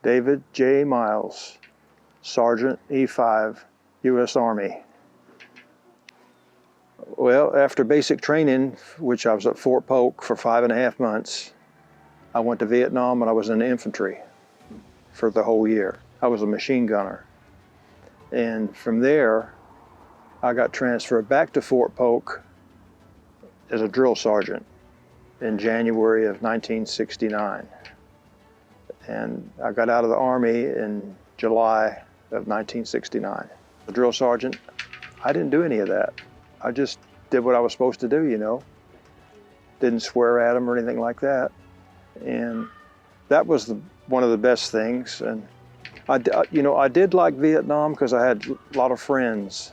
David J. Miles, Sergeant E5, U.S. Army. Well, after basic training, which I was at Fort Polk for 5.5 months, I went to Vietnam and I was in the infantry for the whole year. I was a machine gunner. And from there, I got transferred back to Fort Polk as a drill sergeant in January of 1969. And I got out of the Army in July of 1969. The drill sergeant, I didn't do any of that. I just did what I was supposed to do, you know. Didn't swear at them or anything like that. And that was one of the best things. And I did like Vietnam because I had a lot of friends.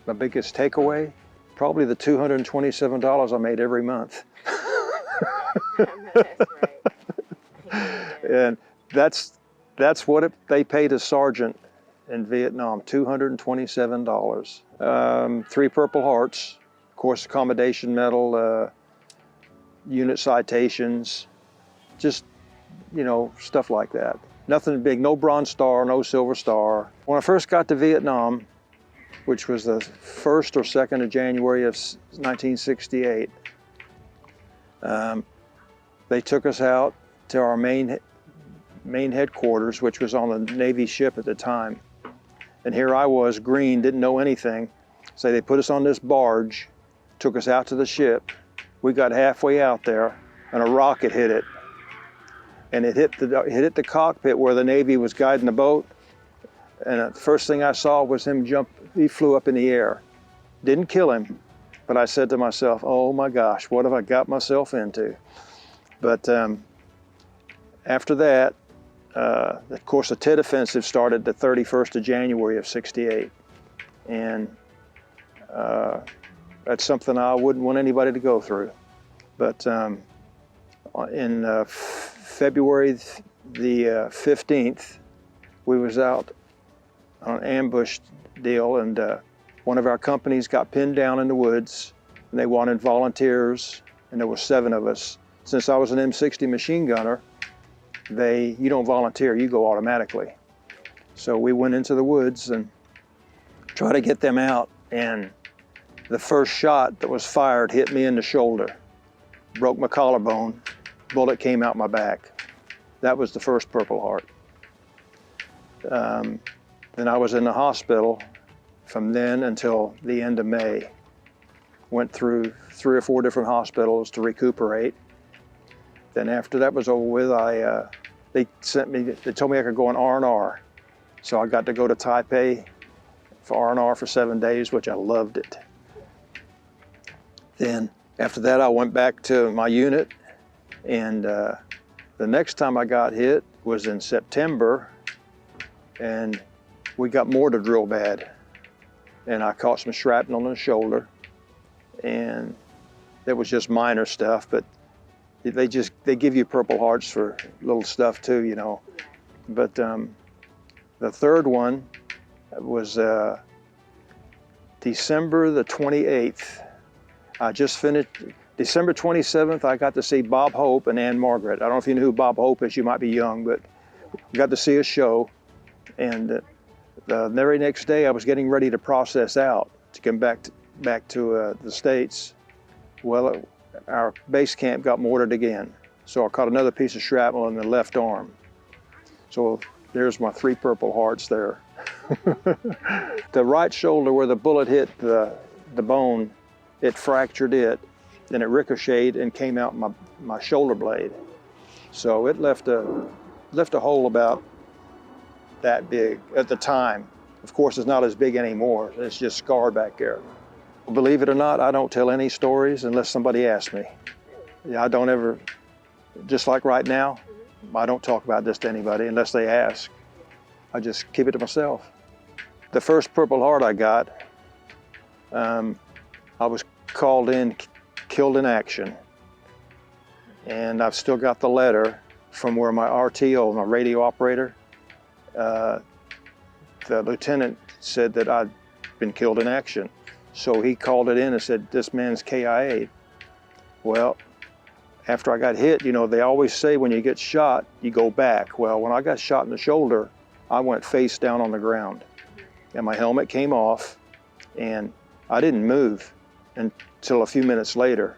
My biggest takeaway, probably the $227 I made every month. That's right. And that's what they paid a sergeant in Vietnam, $227. 3 Purple Hearts, of course, accommodation medal, unit citations, just, you know, stuff like that. Nothing big, no Bronze Star, no Silver Star. When I first got to Vietnam, which was the 1st or 2nd of January of 1968, they took us out to our main headquarters, which was on a Navy ship at the time. And here I was, green, didn't know anything. So they put us on this barge, took us out to the ship. We got halfway out there, and a rocket hit it. And it hit the cockpit where the Navy was guiding the boat. And the first thing I saw was him jump. He flew up in the air. Didn't kill him, but I said to myself, oh my gosh, what have I got myself into? But after that, of course, the Tet Offensive started the 31st of January of '68. And that's something I wouldn't want anybody to go through. But in February the 15th, we was out on an ambush deal, and one of our companies got pinned down in the woods, and they wanted volunteers, and there were 7 of us. Since I was an M60 machine gunner, you don't volunteer, you go automatically. So we went into the woods and tried to get them out, and the first shot that was fired hit me in the shoulder, broke my collarbone, bullet came out my back. That was the first Purple Heart. Then I was in the hospital from then until the end of May. Went through 3 or 4 different hospitals to recuperate. Then after that was over with, they told me I could go on R&R. So I got to go to Taipei for R&R for 7 days, which I loved it. Then after that, I went back to my unit, and the next time I got hit was in September, and we got mortar drill bad, and I caught some shrapnel on the shoulder, and that was just minor stuff, but they give you Purple Hearts for little stuff too, you know. But the third one was December the 28th. I just finished, December 27th, I got to see Bob Hope and Ann Margaret. I don't know if you know who Bob Hope is, you might be young, but we got to see a show. And the very next day, I was getting ready to process out to come back to the States. Well, our base camp got mortared again. So I caught another piece of shrapnel in the left arm. So there's my 3 Purple Hearts there. The right shoulder where the bullet hit the bone, it fractured it, then it ricocheted and came out my shoulder blade. So it left a hole about that big at the time. Of course, it's not as big anymore. It's just scarred back there. Believe it or not, I don't tell any stories unless somebody asks me. Yeah, I don't ever, just like right now, I don't talk about this to anybody unless they ask. I just keep it to myself. The first Purple Heart I got, I was called in, killed in action. And I've still got the letter from where my RTO, my radio operator, the lieutenant said that I'd been killed in action. So he called it in and said, this man's KIA. Well, after I got hit, you know, they always say when you get shot, you go back. Well, when I got shot in the shoulder, I went face down on the ground. And my helmet came off, and I didn't move until a few minutes later,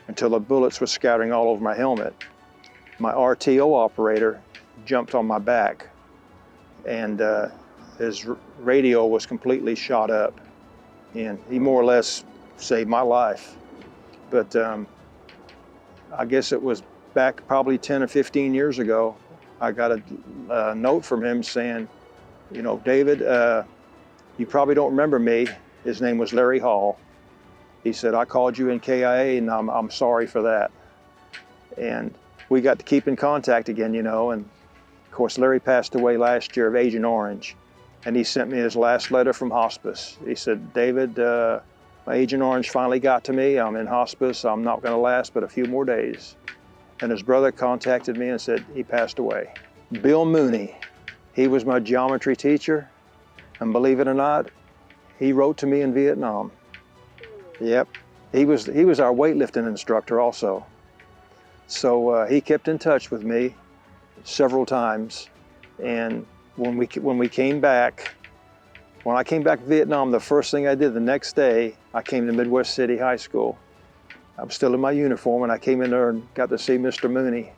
until the bullets were scattering all over my helmet. My RTO operator jumped on my back, and his radio was completely shot up, and he more or less saved my life. But I guess it was back probably 10 or 15 years ago, I got a note from him saying, you know, David, you probably don't remember me. His name was Larry Hall. He said, I called you in KIA, and I'm sorry for that. And we got to keep in contact again, you know, and of course Larry passed away last year of Agent Orange, and he sent me his last letter from hospice. He said, David, my Agent Orange finally got to me. I'm in hospice. I'm not going to last but a few more days. And his brother contacted me and said he passed away. Bill Mooney, he was my geometry teacher, and believe it or not, he wrote to me in Vietnam. Yep, he was our weightlifting instructor also. So he kept in touch with me several times, and when I came back to Vietnam, the first thing I did the next day, I came to Midwest City High School. I was still in my uniform, and I came in there and got to see Mr. Mooney,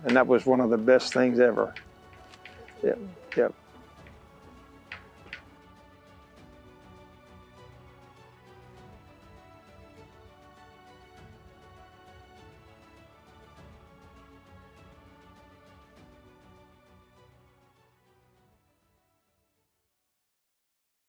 and that was one of the best things ever. Yep, yep.